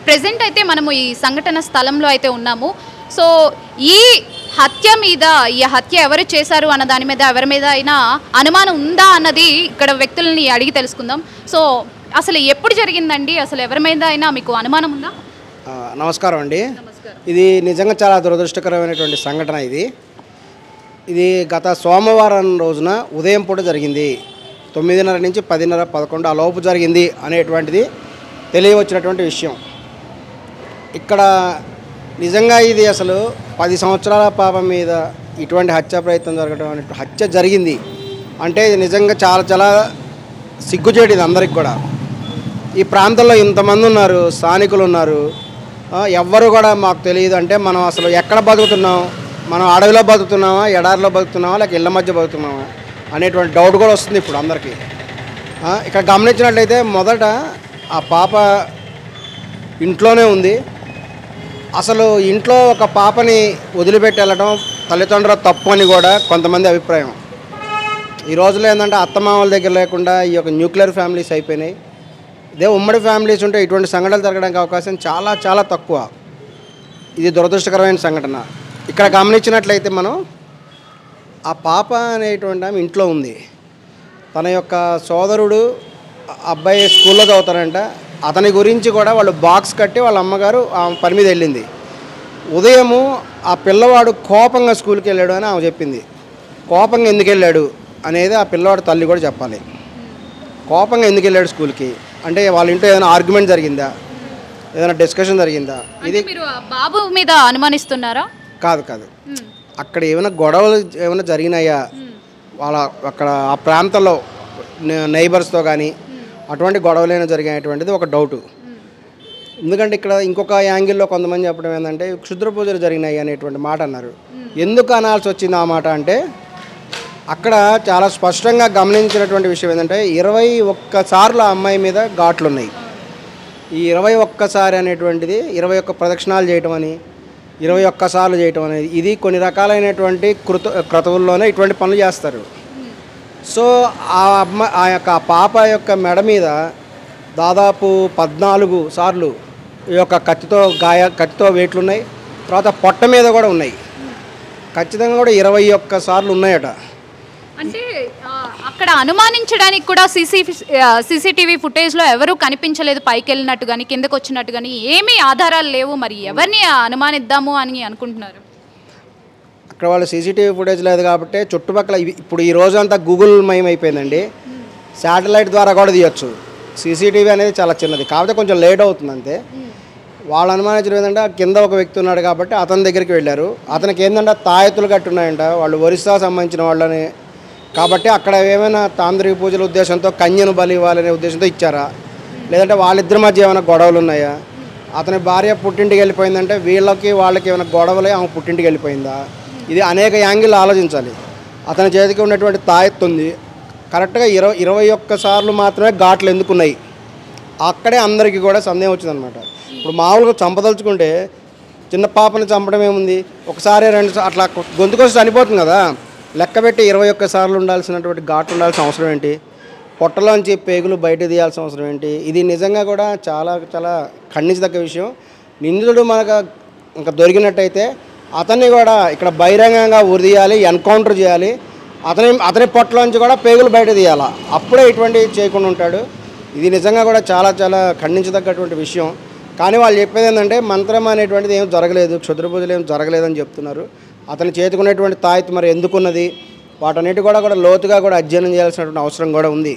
Present అయితే మనము ఈ సంఘటన స్థలంలో అయితే ఉన్నాము. సో ఈ హత్య మీద, ఈ హత్య ఎవరు చేశారు అన్న దాని మీద ఎవరి మీద అయినా అనుమానం ఉందా అన్నది ఇక్కడ వ్యక్తులని అడిగి తెలుసుకుందాం. సో అసలు ఎప్పుడు జరిగిందండి? అసలు ఎవరి మీద అయినా మీకు అనుమానం ఉందా? నమస్కారం అండి. ఇది నిజంగా చాలా దురదృష్టకరమైనటువంటి సంఘటన. ఇది గత సోమవారం రోజున ఉదయం పూట జరిగింది. 9:30 నుంచి 10:30, 11 ఆ లోపు జరిగింది అనేటువంటిది తెలియవచ్చినటువంటి విషయం. ఇక్కడ నిజంగా ఇది అసలు 10 సంవత్సరాల పాపం మీద ఇటువంటి హత్య ప్రయత్నం జరగడం అనే హత్య జరిగింది అంటే ఇది నిజంగా చాలా చాలా సిగ్గుచేటు ఇది అందరికి కూడా. ఈ ప్రాంతంలో ఇంతమంది ఉన్నారు, స్థానికులు ఉన్నారు, ఎవ్వరు కూడా మాకు తెలియదు అంటే మనం అసలు ఎక్కడ బతుకుతున్నాం, మనం అడవిలో బతుకుతున్నామా, ఎడారిలో బతుకుతున్నామా, లేక ఇళ్ళ మధ్య బతుకుతున్నామా అనేటువంటి డౌట్ కూడా వస్తుంది ఇప్పుడు అందరికీ. ఇక్కడ గమనించినట్లయితే మొదట ఆ పాప ఇంట్లోనే ఉంది. అసలు ఇంట్లో ఒక పాపని వదిలిపెట్టి వెళ్ళడం తల్లిదండ్రుల తప్పు అని కూడా కొంతమంది అభిప్రాయం. ఈ రోజుల్లో ఏంటంటే అత్తమామల దగ్గర లేకుండా ఈ యొక్క న్యూక్లియర్ ఫ్యామిలీస్ అయిపోయినాయి. ఇదే ఉమ్మడి ఫ్యామిలీస్ ఉంటే ఇటువంటి సంఘటనలు జరగడానికి అవకాశం చాలా చాలా తక్కువ. ఇది దురదృష్టకరమైన సంఘటన. ఇక్కడ గమనించినట్లయితే మనం ఆ పాప అనేటువంటి ఆమె ఇంట్లో ఉంది. తన యొక్క సోదరుడు అబ్బాయి స్కూల్లో చదువుతారంట. అతని గురించి కూడా వాళ్ళు బాక్స్ కట్టి వాళ్ళ అమ్మగారు ఆ పని మీద వెళ్ళింది. ఉదయము ఆ పిల్లవాడు కోపంగా స్కూల్కి వెళ్ళాడు అని ఆమె చెప్పింది. కోపంగా ఎందుకు వెళ్ళాడు అనేది ఆ పిల్లవాడు తల్లి కూడా చెప్పాలి. కోపంగా ఎందుకు వెళ్ళాడు స్కూల్కి అంటే వాళ్ళ ఇంట్లో ఏదైనా ఆర్గ్యుమెంట్ జరిగిందా, ఏదైనా డిస్కషన్ జరిగిందా? ఇది మీరు బాబు మీద అనుమానిస్తున్నారా? కాదు కాదు, అక్కడ ఏమైనా గొడవలు ఏమైనా జరిగినాయా వాళ్ళ అక్కడ ఆ ప్రాంతంలో నైబర్స్తో కానీ అటువంటి గొడవలైనా జరిగినటువంటిది ఒక డౌటు. ఎందుకంటే ఇక్కడ ఇంకొక యాంగిల్లో కొంతమంది చెప్పడం ఏంటంటే క్షుద్ర పూజలు జరిగినాయి అనేటువంటి మాట అన్నారు. ఎందుకు అనాల్సి వచ్చింది ఆ మాట అంటే అక్కడ చాలా స్పష్టంగా గమనించినటువంటి విషయం ఏంటంటే 21 సార్లు ఆ అమ్మాయి మీద ఘాట్లు ఉన్నాయి. ఈ 21 సారి అనేటువంటిది 21 ప్రదక్షిణాలు చేయటం అని, 21 సార్లు చేయటం అనేది ఇది కొన్ని రకాలైనటువంటి క్రతువుల్లోనే ఇటువంటి పనులు చేస్తారు. సో ఆ యొక్క పాప యొక్క మెడ మీద దాదాపు 14 సార్లు ఈ యొక్క కత్తితో వేట్లు ఉన్నాయి. తర్వాత పొట్ట మీద కూడా ఉన్నాయి. ఖచ్చితంగా కూడా 21 సార్లు ఉన్నాయట. అంటే అక్కడ అనుమానించడానికి కూడా సీసీటీవీ ఫుటేజ్లో ఎవరు కనిపించలేదు, పైకి వెళ్ళినట్టు కానీ కిందకు వచ్చినట్టు కానీ ఏమీ ఆధారాలు లేవు. మరి ఎవరిని అనుమానిద్దాము అని అనుకుంటున్నారు? అక్కడ వాళ్ళు సీసీటీవీ ఫుటేజ్ లేదు కాబట్టి చుట్టుపక్కల ఇప్పుడు ఈ రోజంతా గూగుల్ మయం అయిపోయిందండి. శాటిలైట్ ద్వారా కూడా తీయచ్చు. సీసీటీవీ అనేది చాలా చిన్నది కాకపోతే కొంచెం లేట్ అవుతుంది అంతే. వాళ్ళు అనుమానించడం ఏంటంటే కింద ఒక వ్యక్తి ఉన్నాడు కాబట్టి అతని దగ్గరికి వెళ్ళారు. అతనికి ఏంటంటే తాయెత్తులు కట్టున్నాయంట, వాళ్ళు ఒరిస్సా సంబంధించిన వాళ్ళని కాబట్టి అక్కడ ఏమైనా తాంత్రిక పూజల ఉద్దేశంతో కన్యను బలి ఇవ్వాలనే ఉద్దేశంతో ఇచ్చారా, లేదంటే వాళ్ళిద్దరి మధ్య ఏమైనా గొడవలు ఉన్నాయా, అతని భార్య పుట్టింటికి వెళ్ళిపోయిందంటే వాళ్ళకి ఏమైనా గొడవలే ఆమె పుట్టింటికి వెళ్ళిపోయిందా, ఇది అనేక యాంగిల్ ఆలోచించాలి. అతని చేతికి ఉన్నటువంటి తాయెత్తు ఉంది, కరెక్ట్గా 21 సార్లు మాత్రమే ఘాట్లు ఎందుకున్నాయి అక్కడే అందరికీ కూడా సందేహం వచ్చిందనమాట. ఇప్పుడు మామూలుగా చంపదలుచుకుంటే చిన్న పాపని చంపడం ఏముంది, ఒకసారి 2 అట్లా గొంతుకొచ్చి చనిపోతుంది కదా, లెక్కబెట్టి 21 సార్లు ఉండాల్సినటువంటి ఘాట్లు ఉండాల్సిన అవసరం ఏంటి, పొట్టలోంచి పేగులు బయట తీయాల్సిన అవసరం ఏంటి? ఇది నిజంగా కూడా చాలా చాలా ఖండించదగ్గ విషయం. నిందితుడు మనకు ఇంకా దొరికినట్టయితే అతన్ని కూడా ఇక్కడ బహిరంగంగా ఉరిదీయాలి, ఎన్కౌంటర్ చేయాలి. అతని పొట్టలోంచి కూడా పేగులు బయట తీయాలా, అప్పుడే ఇటువంటి చేయకుండా ఉంటాడు. ఇది నిజంగా కూడా చాలా చాలా ఖండించదగ్గటువంటి విషయం. కానీ వాళ్ళు చెప్పేది ఏంటంటే మంత్రం అనేటువంటిది ఏం జరగలేదు, క్షుద్ర పూజలు ఏం జరగలేదని చెప్తున్నారు. అతను చేతుకున్నటువంటి తాయెత్తు మరి ఎందుకున్నది వాటన్నిటి కూడా లోతుగా కూడా అధ్యయనం చేయాల్సినటువంటి అవసరం కూడా ఉంది.